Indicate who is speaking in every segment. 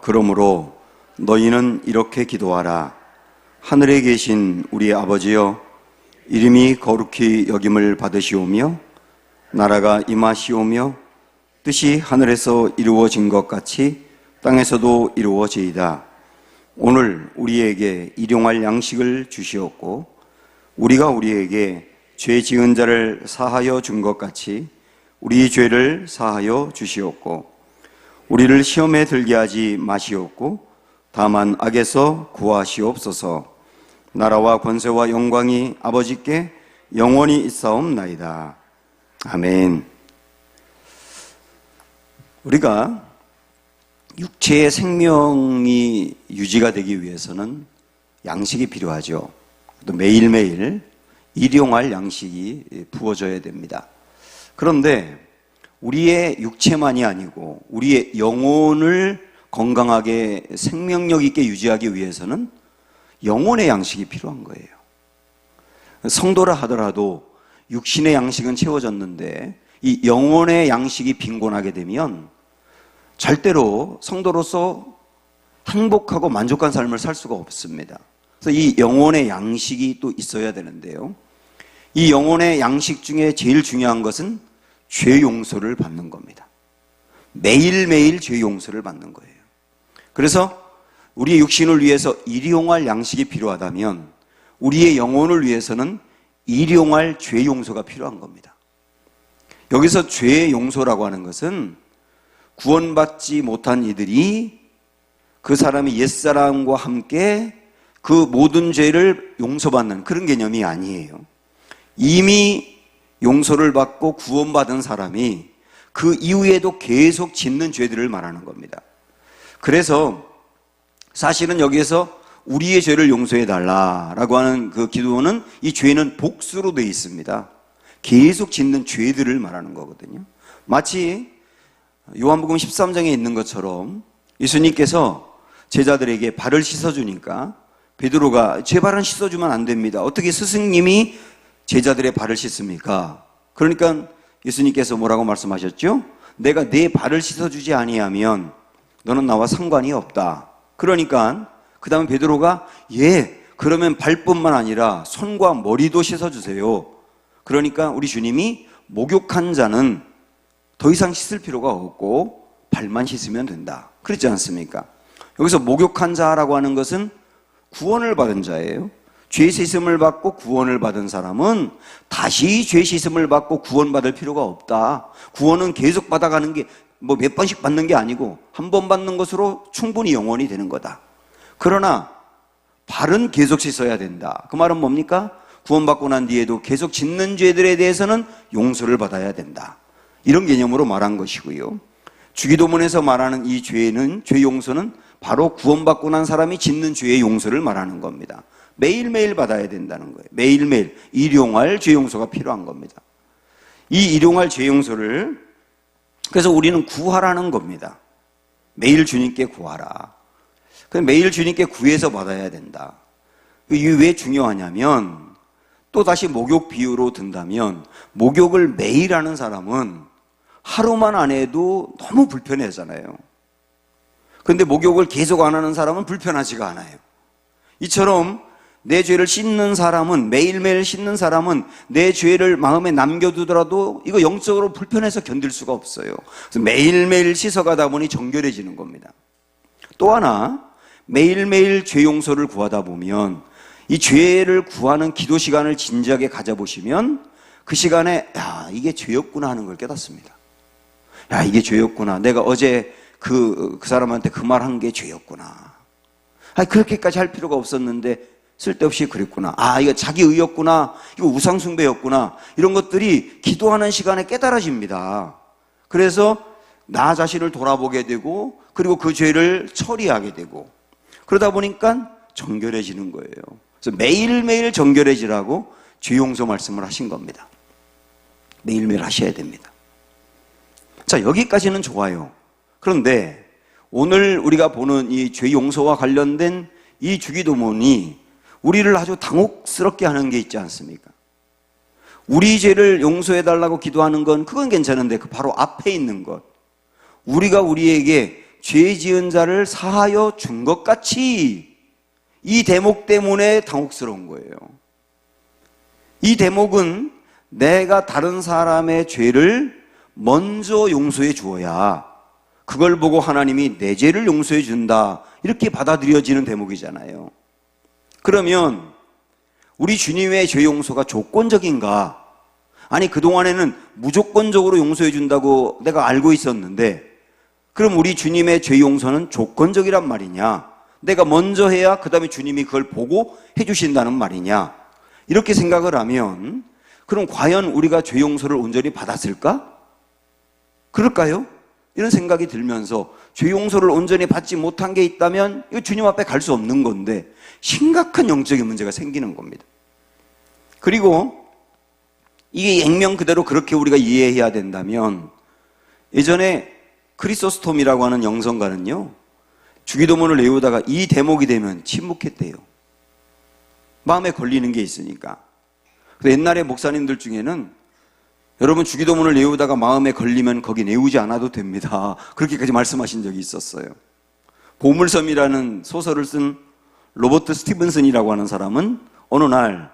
Speaker 1: 그러므로 너희는 이렇게 기도하라. 하늘에 계신 우리 아버지여, 이름이 거룩히 여김을 받으시오며 나라가 임하시오며 뜻이 하늘에서 이루어진 것 같이 땅에서도 이루어지이다. 오늘 우리에게 일용할 양식을 주시옵고 우리가 우리에게 죄 지은 자를 사하여 준 것 같이 우리 죄를 사하여 주시옵고 우리를 시험에 들게 하지 마시옵고 다만 악에서 구하시옵소서. 나라와 권세와 영광이 아버지께 영원히 있사옵나이다. 아멘. 우리가 육체의 생명이 유지가 되기 위해서는 양식이 필요하죠. 또 매일매일 일용할 양식이 부어져야 됩니다. 그런데 우리의 육체만이 아니고 우리의 영혼을 건강하게 생명력 있게 유지하기 위해서는 영혼의 양식이 필요한 거예요. 성도라 하더라도 육신의 양식은 채워졌는데 이 영혼의 양식이 빈곤하게 되면 절대로 성도로서 행복하고 만족한 삶을 살 수가 없습니다. 그래서 이 영혼의 양식이 또 있어야 되는데요. 이 영혼의 양식 중에 제일 중요한 것은 죄 용서를 받는 겁니다. 매일매일 죄 용서를 받는 거예요. 그래서 우리의 육신을 위해서 일용할 양식이 필요하다면 우리의 영혼을 위해서는 일용할 죄 용서가 필요한 겁니다. 여기서 죄 용서라고 하는 것은 구원받지 못한 이들이 그 사람이 옛사람과 함께 그 모든 죄를 용서받는 그런 개념이 아니에요. 이미 용서를 받고 구원받은 사람이 그 이후에도 계속 짓는 죄들을 말하는 겁니다. 그래서 사실은 여기에서 우리의 죄를 용서해 달라라고 하는 그 기도는 이 죄는 복수로 되어 있습니다. 계속 짓는 죄들을 말하는 거거든요. 마치 요한복음 13장에 있는 것처럼 예수님께서 제자들에게 발을 씻어주니까 베드로가 제 발은 씻어주면 안 됩니다. 어떻게 스승님이 제자들의 발을 씻습니까? 그러니까 예수님께서 뭐라고 말씀하셨죠? 내가 내 발을 씻어주지 아니하면 너는 나와 상관이 없다. 그러니까 그 다음에 베드로가 그러면 발뿐만 아니라 손과 머리도 씻어주세요. 그러니까 우리 주님이 목욕한 자는 더 이상 씻을 필요가 없고 발만 씻으면 된다. 그렇지 않습니까? 여기서 목욕한 자라고 하는 것은 구원을 받은 자예요. 죄 씻음을 받고 구원을 받은 사람은 다시 죄 씻음을 받고 구원받을 필요가 없다. 구원은 계속 받아가는 게 몇 번씩 받는 게 아니고 한 번 받는 것으로 충분히 영원히 되는 거다. 그러나 발은 계속 씻어야 된다. 그 말은 뭡니까? 구원받고 난 뒤에도 계속 짓는 죄들에 대해서는 용서를 받아야 된다. 이런 개념으로 말한 것이고요. 주기도문에서 말하는 이 죄는, 죄 용서는 바로 구원받고 난 사람이 짓는 죄의 용서를 말하는 겁니다. 매일매일 받아야 된다는 거예요. 매일매일 일용할 죄 용서가 필요한 겁니다. 이 일용할 죄 용서를 그래서 우리는 구하라는 겁니다. 매일 주님께 구하라. 매일 주님께 구해서 받아야 된다. 이게 왜 중요하냐면 또 다시 목욕 비유로 든다면 목욕을 매일 하는 사람은 하루만 안 해도 너무 불편하잖아요. 그런데 목욕을 계속 안 하는 사람은 불편하지가 않아요. 이처럼 내 죄를 씻는 사람은, 매일매일 씻는 사람은 내 죄를 마음에 남겨두더라도 이거 영적으로 불편해서 견딜 수가 없어요. 그래서 매일매일 씻어가다 보니 정결해지는 겁니다. 또 하나, 매일매일 죄 용서를 구하다 보면 이 죄를 구하는 기도 시간을 진지하게 가져보시면 그 시간에 이게 죄였구나 하는 걸 깨닫습니다. 이게 죄였구나. 내가 어제 그 사람한테 그 말 한 게 죄였구나. 그렇게까지 할 필요가 없었는데 쓸데없이 그랬구나. 이거 자기 의였구나. 이거 우상숭배였구나. 이런 것들이 기도하는 시간에 깨달아집니다. 그래서 나 자신을 돌아보게 되고 그리고 그 죄를 처리하게 되고 그러다 보니까 정결해지는 거예요. 그래서 매일매일 정결해지라고 죄 용서 말씀을 하신 겁니다. 매일매일 하셔야 됩니다. 자, 여기까지는 좋아요. 그런데 오늘 우리가 보는 이 죄 용서와 관련된 이 주기도문이 우리를 아주 당혹스럽게 하는 게 있지 않습니까? 우리 죄를 용서해달라고 기도하는 건 그건 괜찮은데 그 바로 앞에 있는 것, 우리가 우리에게 죄 지은 자를 사하여 준 것 같이, 이 대목 때문에 당혹스러운 거예요. 이 대목은 내가 다른 사람의 죄를 먼저 용서해 주어야 그걸 보고 하나님이 내 죄를 용서해 준다, 이렇게 받아들여지는 대목이잖아요. 그러면 우리 주님의 죄 용서가 조건적인가? 아니, 그동안에는 무조건적으로 용서해 준다고 내가 알고 있었는데, 그럼 우리 주님의 죄 용서는 조건적이란 말이냐? 내가 먼저 해야 그 다음에 주님이 그걸 보고 해주신다는 말이냐? 이렇게 생각을 하면, 그럼 과연 우리가 죄 용서를 온전히 받았을까? 그럴까요? 이런 생각이 들면서 죄 용서를 온전히 받지 못한 게 있다면 이거 주님 앞에 갈 수 없는 건데 심각한 영적인 문제가 생기는 겁니다. 그리고 이게 액면 그대로 그렇게 우리가 이해해야 된다면, 예전에 크리소스톰이라고 하는 영성가는요, 주기도문을 외우다가 이 대목이 되면 침묵했대요. 마음에 걸리는 게 있으니까. 옛날에 목사님들 중에는 여러분 주기도문을 외우다가 마음에 걸리면 거기 외우지 않아도 됩니다, 그렇게까지 말씀하신 적이 있었어요. 보물섬이라는 소설을 쓴 로버트 스티븐슨이라고 하는 사람은 어느 날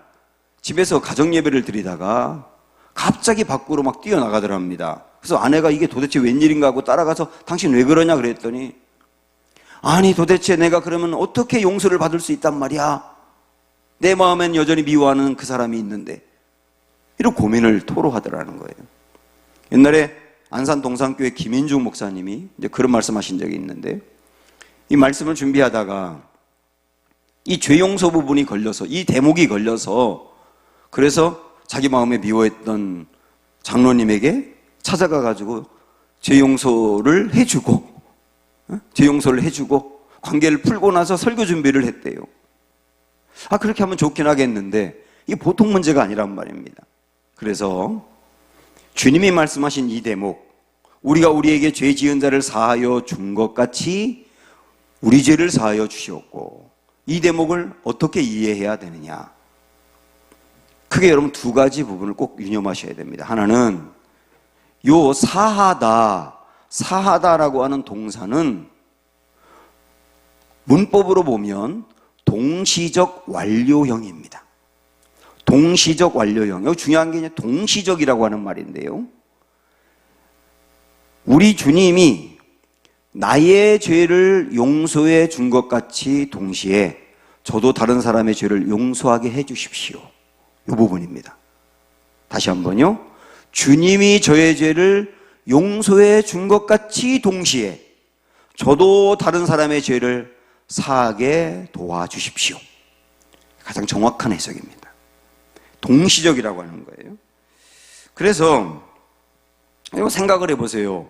Speaker 1: 집에서 가정예배를 드리다가 갑자기 밖으로 막 뛰어나가더랍니다. 그래서 아내가 이게 도대체 웬일인가 하고 따라가서 당신 왜 그러냐 그랬더니, 아니 도대체 내가 그러면 어떻게 용서를 받을 수 있단 말이야? 내 마음엔 여전히 미워하는 그 사람이 있는데, 이런 고민을 토로하더라는 거예요. 옛날에 안산 동산교회 김인중 목사님이 이제 그런 말씀하신 적이 있는데, 이 말씀을 준비하다가 이 죄 용서 부분이 걸려서, 이 대목이 걸려서, 그래서 자기 마음에 미워했던 장로님에게 찾아가 가지고 죄 용서를 해주고, 죄 용서를 해주고 관계를 풀고 나서 설교 준비를 했대요. 그렇게 하면 좋긴 하겠는데 이게 보통 문제가 아니란 말입니다. 그래서 주님이 말씀하신 이 대목, 우리가 우리에게 죄 지은 자를 사하여 준 것 같이 우리 죄를 사하여 주시었고, 이 대목을 어떻게 이해해야 되느냐? 크게 여러분 두 가지 부분을 꼭 유념하셔야 됩니다. 하나는 요 사하다라고 하는 동사는 문법으로 보면 동시적 완료형입니다. 동시적 완료형. 여기 중요한 게 동시적이라고 하는 말인데요, 우리 주님이 나의 죄를 용서해 준 것 같이 동시에 저도 다른 사람의 죄를 용서하게 해 주십시오, 이 부분입니다. 다시 한번요. 주님이 저의 죄를 용서해 준 것 같이 동시에 저도 다른 사람의 죄를 사하게 도와주십시오. 가장 정확한 해석입니다. 동시적이라고 하는 거예요. 그래서 생각을 해보세요.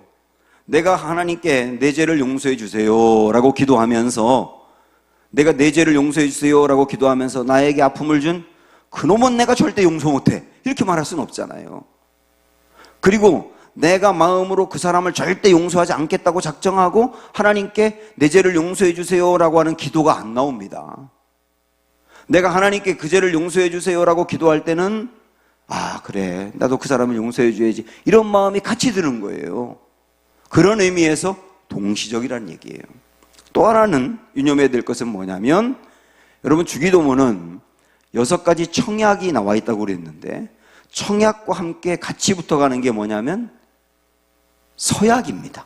Speaker 1: 내가 하나님께 내 죄를 용서해 주세요 라고 기도하면서, 내가 내 죄를 용서해 주세요 라고 기도하면서 나에게 아픔을 준 그놈은 내가 절대 용서 못해, 이렇게 말할 수는 없잖아요. 그리고 내가 마음으로 그 사람을 절대 용서하지 않겠다고 작정하고 하나님께 내 죄를 용서해 주세요 라고 하는 기도가 안 나옵니다. 내가 하나님께 그 죄를 용서해 주세요 라고 기도할 때는, 그래, 나도 그 사람을 용서해 줘야지, 이런 마음이 같이 드는 거예요. 그런 의미에서 동시적이라는 얘기예요. 또 하나는 유념해야 될 것은 뭐냐면, 여러분 주기도문은 6가지 청약이 나와 있다고 그랬는데, 청약과 함께 같이 붙어가는 게 뭐냐면 서약입니다.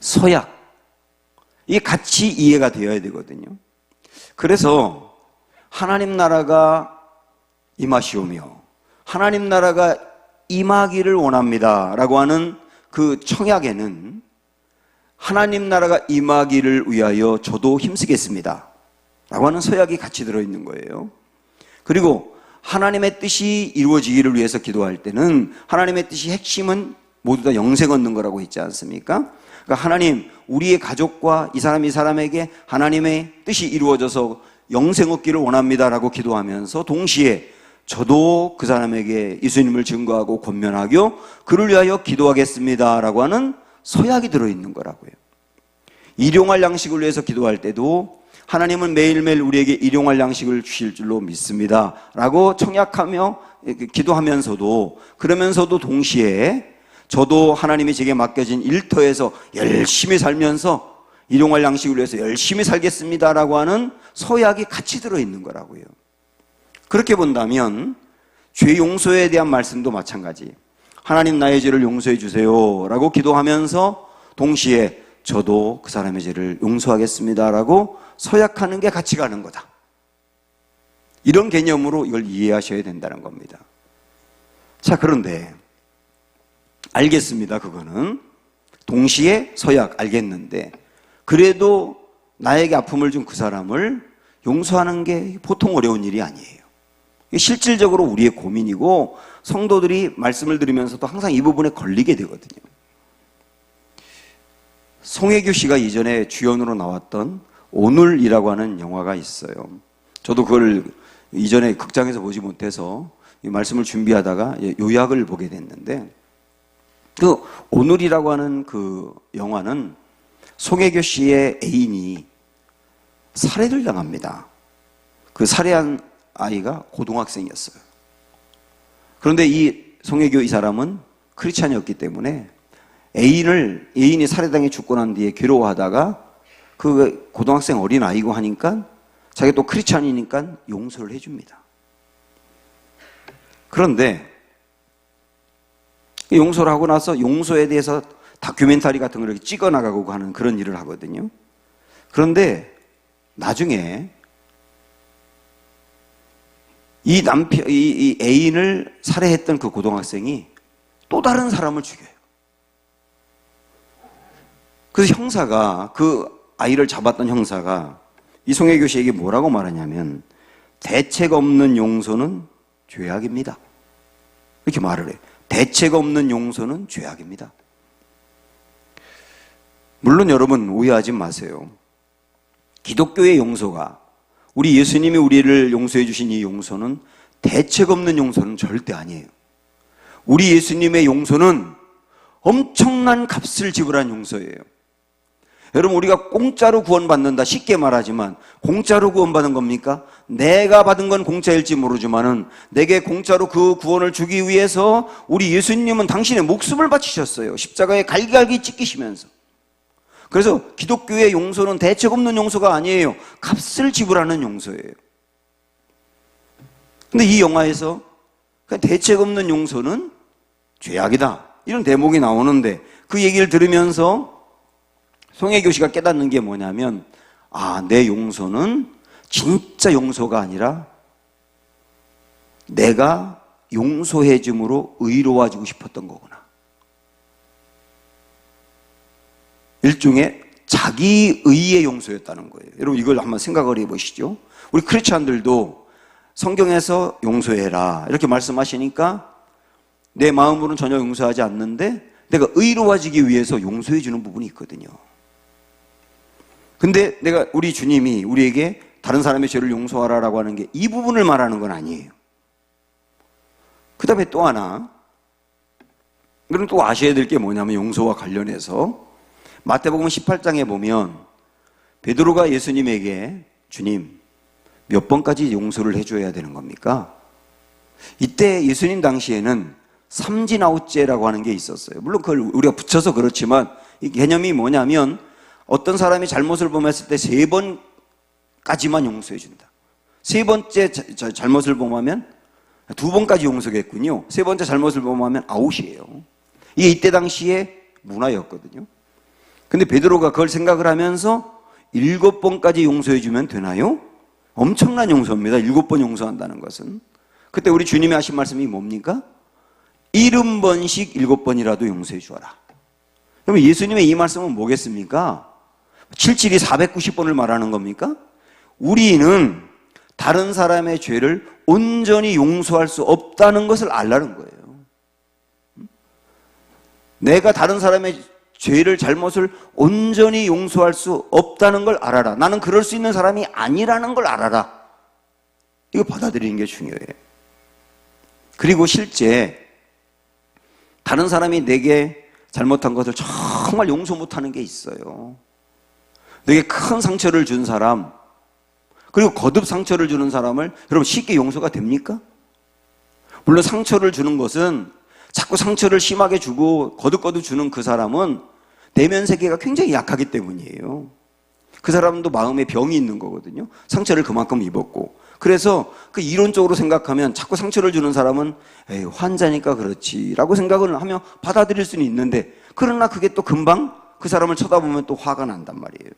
Speaker 1: 서약. 이게 같이 이해가 되어야 되거든요. 그래서 하나님 나라가 임하시오며 하나님 나라가 임하기를 원합니다 라고 하는 그 청약에는 하나님 나라가 임하기를 위하여 저도 힘쓰겠습니다 라고 하는 서약이 같이 들어있는 거예요. 그리고 하나님의 뜻이 이루어지기를 위해서 기도할 때는 하나님의 뜻이 핵심은 모두 다 영생 얻는 거라고 했지 않습니까? 그러니까 하나님, 우리의 가족과 이 사람에게 하나님의 뜻이 이루어져서 영생 얻기를 원합니다 라고 기도하면서 동시에 저도 그 사람에게 예수님을 증거하고 권면하고 그를 위하여 기도하겠습니다 라고 하는 서약이 들어있는 거라고요. 일용할 양식을 위해서 기도할 때도 하나님은 매일매일 우리에게 일용할 양식을 주실 줄로 믿습니다 라고 청약하며 기도하면서도, 그러면서도 동시에 저도 하나님이 제게 맡겨진 일터에서 열심히 살면서 일용할 양식을 위해서 열심히 살겠습니다라고 하는 서약이 같이 들어있는 거라고요. 그렇게 본다면 죄 용서에 대한 말씀도 마찬가지. 하나님 나의 죄를 용서해 주세요 라고 기도하면서 동시에 저도 그 사람의 죄를 용서하겠습니다 라고 서약하는 게 같이 가는 거다. 이런 개념으로 이걸 이해하셔야 된다는 겁니다. 자, 그런데 알겠습니다. 그거는 동시에 서약 알겠는데 그래도 나에게 아픔을 준 그 사람을 용서하는 게 보통 어려운 일이 아니에요. 실질적으로 우리의 고민이고 성도들이 말씀을 들으면서도 항상 이 부분에 걸리게 되거든요. 송혜교 씨가 이전에 주연으로 나왔던 오늘이라고 하는 영화가 있어요. 저도 그걸 이전에 극장에서 보지 못해서 이 말씀을 준비하다가 요약을 보게 됐는데 그 오늘이라고 하는 그 영화는 송혜교 씨의 애인이 살해를 당합니다. 그 살해한 아이가 고등학생이었어요. 그런데 이 송혜교 이 사람은 크리스찬이었기 때문에 애인이 살해당해 죽고 난 뒤에 괴로워하다가 그 고등학생 어린 아이고 하니까 자기가 또 크리스찬이니까 용서를 해줍니다. 그런데 용서를 하고 나서 용서에 대해서 다큐멘터리 같은 걸 이렇게 찍어 나가고 하는 그런 일을 하거든요. 그런데 나중에 이 애인을 살해했던 그 고등학생이 또 다른 사람을 죽여요. 그래서 형사가, 그 아이를 잡았던 형사가 이송혜교 씨에게 뭐라고 말하냐면 대책 없는 용서는 죄악입니다. 이렇게 말을 해요. 대책 없는 용서는 죄악입니다. 물론 여러분 오해하지 마세요. 기독교의 용서가, 우리 예수님이 우리를 용서해 주신 이 용서는 대책 없는 용서는 절대 아니에요. 우리 예수님의 용서는 엄청난 값을 지불한 용서예요. 여러분, 우리가 공짜로 구원받는다 쉽게 말하지만 공짜로 구원받은 겁니까? 내가 받은 건 공짜일지 모르지만은 내게 공짜로 그 구원을 주기 위해서 우리 예수님은 당신의 목숨을 바치셨어요. 십자가에 갈기갈기 찢기시면서. 그래서 기독교의 용서는 대책 없는 용서가 아니에요. 값을 지불하는 용서예요. 근데 이 영화에서 대책 없는 용서는 죄악이다, 이런 대목이 나오는데 그 얘기를 들으면서 송혜교 씨가 깨닫는 게 뭐냐면, 내 용서는 진짜 용서가 아니라 내가 용서해 줌으로 의로워지고 싶었던 거구나. 일종의 자기의의 용서였다는 거예요. 여러분, 이걸 한번 생각을 해보시죠. 우리 크리스찬들도 성경에서 용서해라 이렇게 말씀하시니까 내 마음으로는 전혀 용서하지 않는데 내가 의로워지기 위해서 용서해 주는 부분이 있거든요. 근데 우리 주님이 우리에게 다른 사람의 죄를 용서하라라고 하는 게 이 부분을 말하는 건 아니에요. 그 다음에 또 하나, 그럼 또 아셔야 될 게 뭐냐면 용서와 관련해서 마태복음 18장에 보면 베드로가 예수님에게 주님 몇 번까지 용서를 해줘야 되는 겁니까? 이때 예수님 당시에는 삼진아웃죄라고 하는 게 있었어요. 물론 그걸 우리가 붙여서 그렇지만 이 개념이 뭐냐면 어떤 사람이 잘못을 범했을 때 3번까지만 용서해 준다. 3번째 잘못을 범하면 2번까지 용서겠군요. 3번째 잘못을 범하면 아웃이에요. 이게 이때 당시의 문화였거든요. 근데 베드로가 그걸 생각을 하면서 7번까지 용서해 주면 되나요? 엄청난 용서입니다. 7번 용서한다는 것은. 그때 우리 주님이 하신 말씀이 뭡니까? 70번씩 7번이라도 용서해 주어라. 그럼 예수님의 이 말씀은 뭐겠습니까? 77이 490번을 말하는 겁니까? 우리는 다른 사람의 죄를 온전히 용서할 수 없다는 것을 알라는 거예요. 내가 다른 사람의 죄를, 잘못을 온전히 용서할 수 없다는 걸 알아라. 나는 그럴 수 있는 사람이 아니라는 걸 알아라. 이거 받아들이는 게 중요해요. 그리고 실제 다른 사람이 내게 잘못한 것을 정말 용서 못하는 게 있어요. 내게 큰 상처를 준 사람, 그리고 거듭 상처를 주는 사람을 여러분 쉽게 용서가 됩니까? 물론 상처를 주는 것은 자꾸 상처를 심하게 주고 거듭거듭 주는 그 사람은 내면 세계가 굉장히 약하기 때문이에요. 그 사람도 마음에 병이 있는 거거든요. 상처를 그만큼 입었고. 그래서 그 이론적으로 생각하면 자꾸 상처를 주는 사람은 에이, 환자니까 그렇지라고 생각을 하며 받아들일 수는 있는데, 그러나 그게 또 금방 그 사람을 쳐다보면 또 화가 난단 말이에요.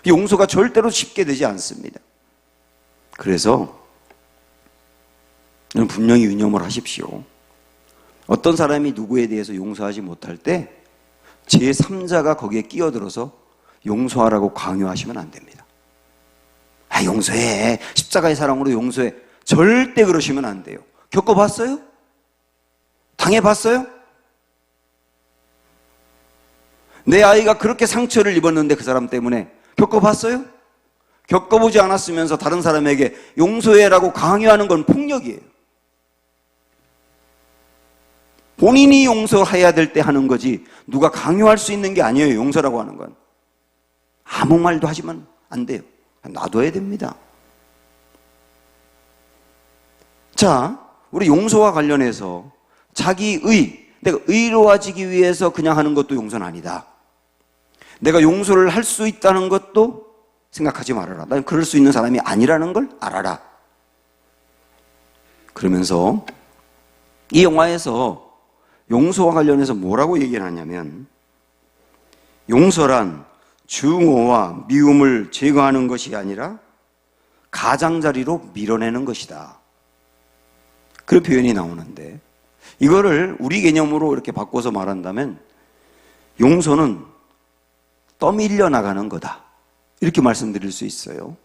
Speaker 1: 용서가 절대로 쉽게 되지 않습니다. 그래서 분명히 유념을 하십시오. 어떤 사람이 누구에 대해서 용서하지 못할 때 제3자가 거기에 끼어들어서 용서하라고 강요하시면 안 됩니다. 아, 용서해. 십자가의 사랑으로 용서해. 절대 그러시면 안 돼요. 겪어봤어요? 당해봤어요? 내 아이가 그렇게 상처를 입었는데 그 사람 때문에 겪어봤어요? 겪어보지 않았으면서 다른 사람에게 용서해라고 강요하는 건 폭력이에요. 본인이 용서해야 될 때 하는 거지 누가 강요할 수 있는 게 아니에요. 용서라고 하는 건 아무 말도 하지만 안 돼요. 놔둬야 됩니다. 자, 우리 용서와 관련해서 자기의, 내가 의로워지기 위해서 그냥 하는 것도 용서는 아니다. 내가 용서를 할 수 있다는 것도 생각하지 말아라. 난 그럴 수 있는 사람이 아니라는 걸 알아라. 그러면서 이 영화에서 용서와 관련해서 뭐라고 얘기를 하냐면, 용서란 증오와 미움을 제거하는 것이 아니라 가장자리로 밀어내는 것이다. 그런 표현이 나오는데, 이거를 우리 개념으로 이렇게 바꿔서 말한다면 용서는 떠밀려 나가는 거다, 이렇게 말씀드릴 수 있어요.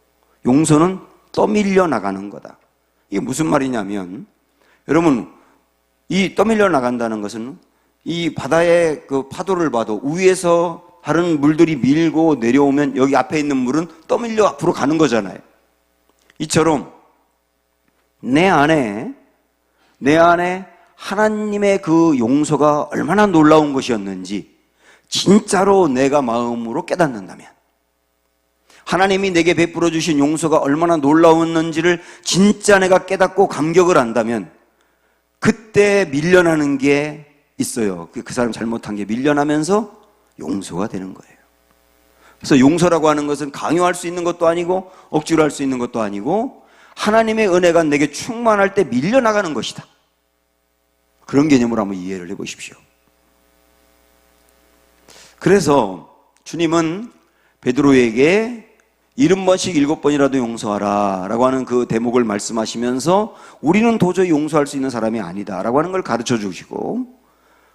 Speaker 1: 용서는 떠밀려 나가는 거다. 이게 무슨 말이냐면, 여러분, 이 떠밀려 나간다는 것은 이 바다의 그 파도를 봐도 위에서 다른 물들이 밀고 내려오면 여기 앞에 있는 물은 떠밀려 앞으로 가는 거잖아요. 이처럼 내 안에 하나님의 그 용서가 얼마나 놀라운 것이었는지 진짜로 내가 마음으로 깨닫는다면, 하나님이 내게 베풀어 주신 용서가 얼마나 놀라웠는지를 진짜 내가 깨닫고 감격을 한다면, 그때 밀려나는 게 있어요. 그 사람 잘못한 게 밀려나면서 용서가 되는 거예요. 그래서 용서라고 하는 것은 강요할 수 있는 것도 아니고 억지로 할 수 있는 것도 아니고 하나님의 은혜가 내게 충만할 때 밀려나가는 것이다. 그런 개념으로 한번 이해를 해보십시오. 그래서 주님은 베드로에게 70번씩 7번이라도 용서하라 라고 하는 그 대목을 말씀하시면서 우리는 도저히 용서할 수 있는 사람이 아니다 라고 하는 걸 가르쳐 주시고,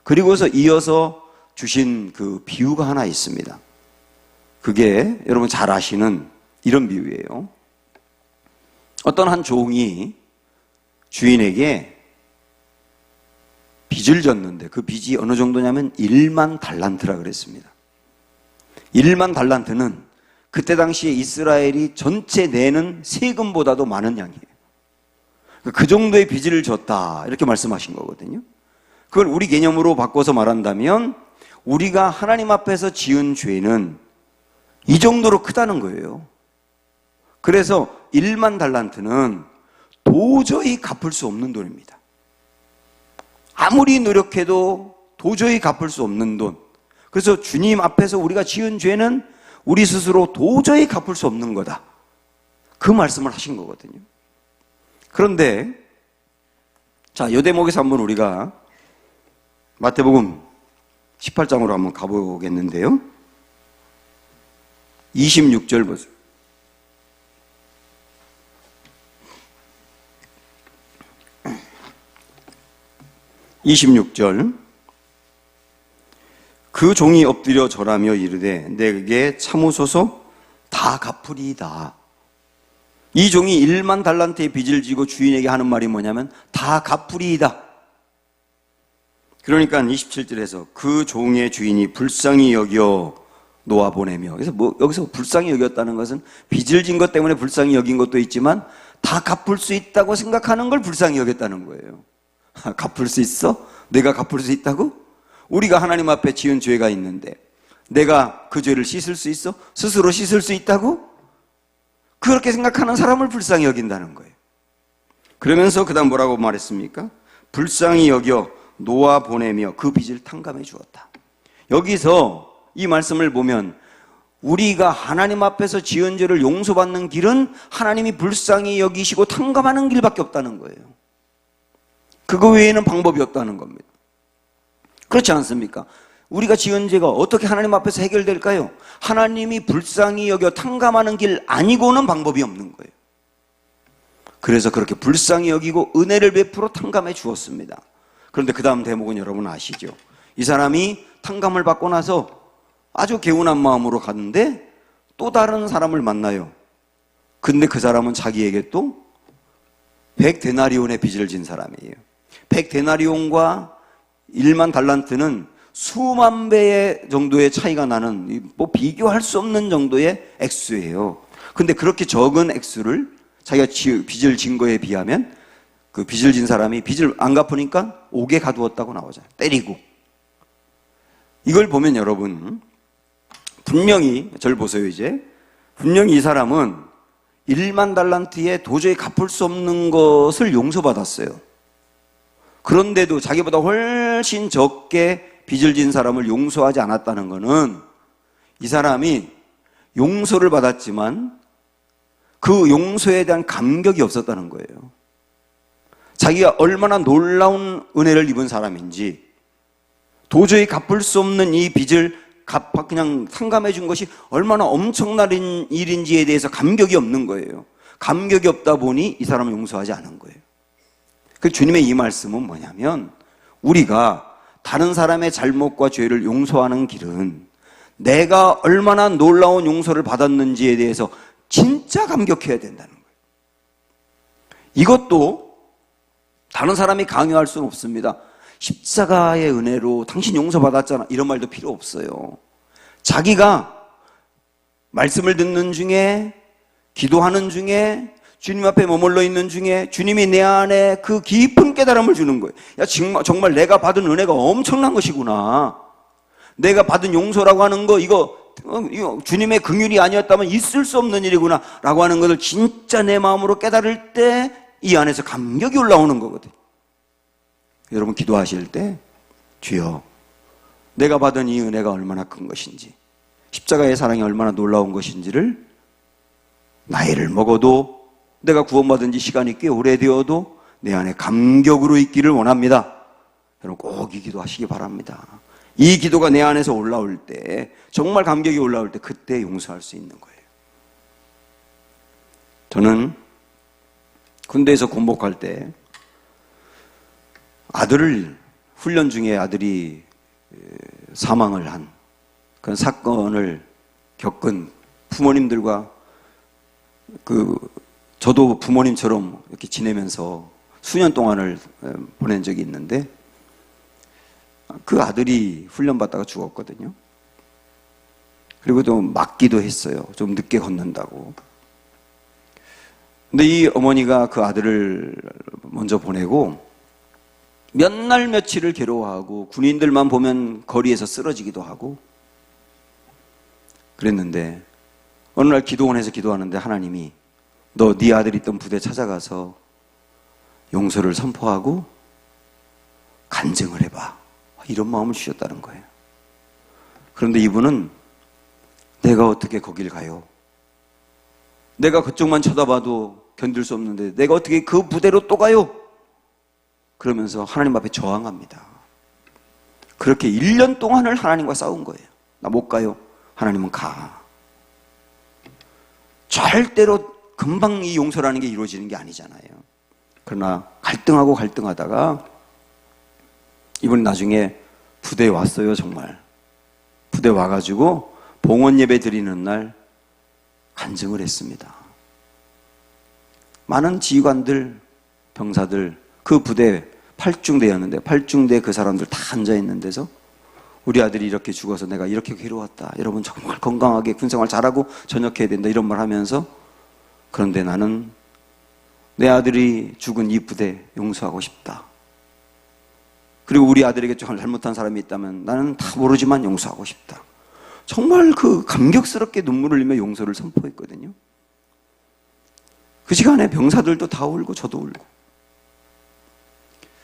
Speaker 1: 그리고서 이어서 주신 그 비유가 하나 있습니다. 그게 여러분 잘 아시는 이런 비유예요. 어떤 한 종이 주인에게 빚을 졌는데 그 빚이 어느 정도냐면 1만 달란트라 그랬습니다. 1만 달란트는 그때 당시에 이스라엘이 전체 내는 세금보다도 많은 양이에요. 그 정도의 빚을 졌다, 이렇게 말씀하신 거거든요. 그걸 우리 개념으로 바꿔서 말한다면 우리가 하나님 앞에서 지은 죄는 이 정도로 크다는 거예요. 그래서 1만 달란트는 도저히 갚을 수 없는 돈입니다. 아무리 노력해도 도저히 갚을 수 없는 돈. 그래서 주님 앞에서 우리가 지은 죄는 우리 스스로 도저히 갚을 수 없는 거다, 그 말씀을 하신 거거든요. 그런데 자, 이 대목에서 한번 우리가 마태복음 18장으로 한번 가보겠는데요. 26절 보세요. 26절. 그 종이 엎드려 절하며 이르되 내게 참으소서, 다 갚으리이다. 이 종이 1만 달란트의 빚을 지고 주인에게 하는 말이 뭐냐면 다 갚으리이다. 그러니까 27절에서 그 종의 주인이 불쌍히 여겨 놓아보내며, 그래서 여기서 불쌍히 여겼다는 것은 빚을 진 것 때문에 불쌍히 여긴 것도 있지만 다 갚을 수 있다고 생각하는 걸 불쌍히 여겼다는 거예요. 갚을 수 있어? 내가 갚을 수 있다고? 우리가 하나님 앞에 지은 죄가 있는데 내가 그 죄를 씻을 수 있어? 스스로 씻을 수 있다고? 그렇게 생각하는 사람을 불쌍히 여긴다는 거예요. 그러면서 그 다음 뭐라고 말했습니까? 불쌍히 여겨 놓아 보내며 그 빚을 탕감해 주었다. 여기서 이 말씀을 보면 우리가 하나님 앞에서 지은 죄를 용서받는 길은 하나님이 불쌍히 여기시고 탕감하는 길밖에 없다는 거예요. 그거 외에는 방법이 없다는 겁니다. 그렇지 않습니까? 우리가 지은 죄가 어떻게 하나님 앞에서 해결될까요? 하나님이 불쌍히 여겨 탕감하는 길 아니고는 방법이 없는 거예요. 그래서 그렇게 불쌍히 여기고 은혜를 베풀어 탕감해 주었습니다. 그런데 그 다음 대목은 여러분 아시죠? 이 사람이 탕감을 받고 나서 아주 개운한 마음으로 갔는데 또 다른 사람을 만나요. 근데 그 사람은 자기에게 또 100데나리온의 빚을 진 사람이에요. 100데나리온과 1만 달란트는 수만 배 정도의 차이가 나는, 뭐 비교할 수 없는 정도의 액수예요. 근데 그렇게 적은 액수를 자기가 빚을 진 거에 비하면 그 빚을 진 사람이 빚을 안 갚으니까 옥에 가두었다고 나오잖아요. 때리고. 이걸 보면 여러분, 분명히, 저를 보세요 이제. 분명히 이 사람은 1만 달란트에 도저히 갚을 수 없는 것을 용서받았어요. 그런데도 자기보다 훨씬 적게 빚을 진 사람을 용서하지 않았다는 것은 이 사람이 용서를 받았지만 그 용서에 대한 감격이 없었다는 거예요. 자기가 얼마나 놀라운 은혜를 입은 사람인지, 도저히 갚을 수 없는 이 빚을 그냥 탕감해 준 것이 얼마나 엄청난 일인지에 대해서 감격이 없는 거예요. 감격이 없다 보니 이 사람을 용서하지 않은 거예요. 그 주님의 이 말씀은 뭐냐면, 우리가 다른 사람의 잘못과 죄를 용서하는 길은 내가 얼마나 놀라운 용서를 받았는지에 대해서 진짜 감격해야 된다는 거예요. 이것도 다른 사람이 강요할 수는 없습니다. 십자가의 은혜로 당신 용서받았잖아, 이런 말도 필요 없어요. 자기가 말씀을 듣는 중에, 기도하는 중에, 주님 앞에 머물러 있는 중에 주님이 내 안에 그 깊은 깨달음을 주는 거예요. 야, 정말 내가 받은 은혜가 엄청난 것이구나. 내가 받은 용서라고 하는 거, 이거 주님의 긍휼이 아니었다면 있을 수 없는 일이구나 라고 하는 것을 진짜 내 마음으로 깨달을 때 이 안에서 감격이 올라오는 거거든요. 여러분 기도하실 때, 주여, 내가 받은 이 은혜가 얼마나 큰 것인지, 십자가의 사랑이 얼마나 놀라운 것인지를 나이를 먹어도, 내가 구원받은 지 시간이 꽤 오래되어도 내 안에 감격으로 있기를 원합니다. 여러분 꼭 이 기도하시기 바랍니다. 이 기도가 내 안에서 올라올 때, 정말 감격이 올라올 때, 그때 용서할 수 있는 거예요. 저는 군대에서 군복할 때 훈련 중에 아들이 사망을 한 그런 사건을 겪은 부모님들과 저도 부모님처럼 이렇게 지내면서 수년 동안을 보낸 적이 있는데, 그 아들이 훈련받다가 죽었거든요. 그리고 또 맞기도 했어요. 좀 늦게 걷는다고. 근데 이 어머니가 그 아들을 먼저 보내고 몇 날 며칠을 괴로워하고 군인들만 보면 거리에서 쓰러지기도 하고 그랬는데, 어느 날 기도원에서 기도하는데 하나님이 너 네 아들 있던 부대 찾아가서 용서를 선포하고 간증을 해봐, 이런 마음을 주셨다는 거예요. 그런데 이분은 내가 어떻게 거길 가요? 내가 그쪽만 쳐다봐도 견딜 수 없는데 내가 어떻게 그 부대로 또 가요? 그러면서 하나님 앞에 저항합니다. 그렇게 1년 동안을 하나님과 싸운 거예요. 나 못 가요. 하나님은 가. 절대로 금방 이 용서라는 게 이루어지는 게 아니잖아요. 그러나 갈등하다가 이분이 나중에 부대에 왔어요. 정말 부대 와가지고 봉헌 예배 드리는 날 간증을 했습니다. 많은 지휘관들, 병사들, 그 부대 8중대였는데 8중대 그 사람들 다 앉아있는 데서 우리 아들이 이렇게 죽어서 내가 이렇게 괴로웠다, 여러분 정말 건강하게 군생활 잘하고 전역해야 된다, 이런 말 하면서, 그런데 나는 내 아들이 죽은 이 부대 용서하고 싶다. 그리고 우리 아들에게 좀 잘못한 사람이 있다면 나는 다 모르지만 용서하고 싶다. 정말 그 감격스럽게 눈물을 흘리며 용서를 선포했거든요. 그 시간에 병사들도 다 울고 저도 울고.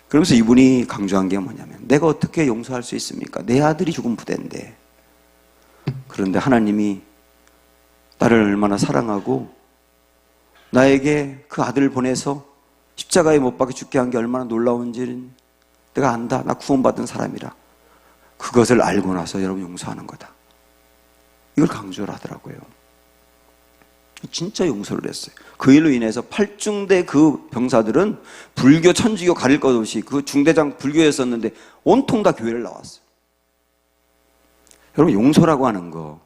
Speaker 1: 그러면서 이분이 강조한 게 뭐냐면, 내가 어떻게 용서할 수 있습니까? 내 아들이 죽은 부대인데. 그런데 하나님이 나를 얼마나 사랑하고 나에게 그 아들을 보내서 십자가에 못 박혀 죽게 한 게 얼마나 놀라운지는 내가 안다. 나 구원받은 사람이라. 그것을 알고 나서 여러분 용서하는 거다. 이걸 강조를 하더라고요. 진짜 용서를 했어요. 그 일로 인해서 8중대 그 병사들은 불교, 천주교 가릴 것 없이 그 중대장 불교였었는데 온통 다 교회를 나왔어요. 여러분, 용서라고 하는 거,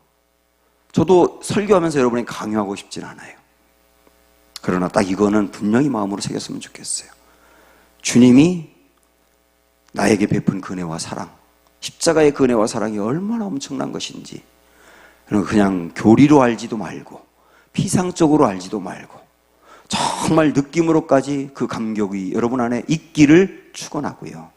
Speaker 1: 저도 설교하면서 여러분에게 강요하고 싶진 않아요. 그러나 딱 이거는 분명히 마음으로 새겼으면 좋겠어요. 주님이 나에게 베푼 그 은혜와 사랑, 십자가의 그 은혜와 사랑이 얼마나 엄청난 것인지, 그냥 교리로 알지도 말고 피상적으로 알지도 말고 정말 느낌으로까지 그 감격이 여러분 안에 있기를 축원하고요.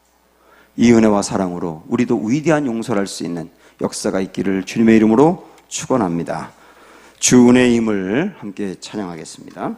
Speaker 1: 이 은혜와 사랑으로 우리도 위대한 용서를 할 수 있는 역사가 있기를 주님의 이름으로 축원합니다. 주 은혜의 힘을 함께 찬양하겠습니다.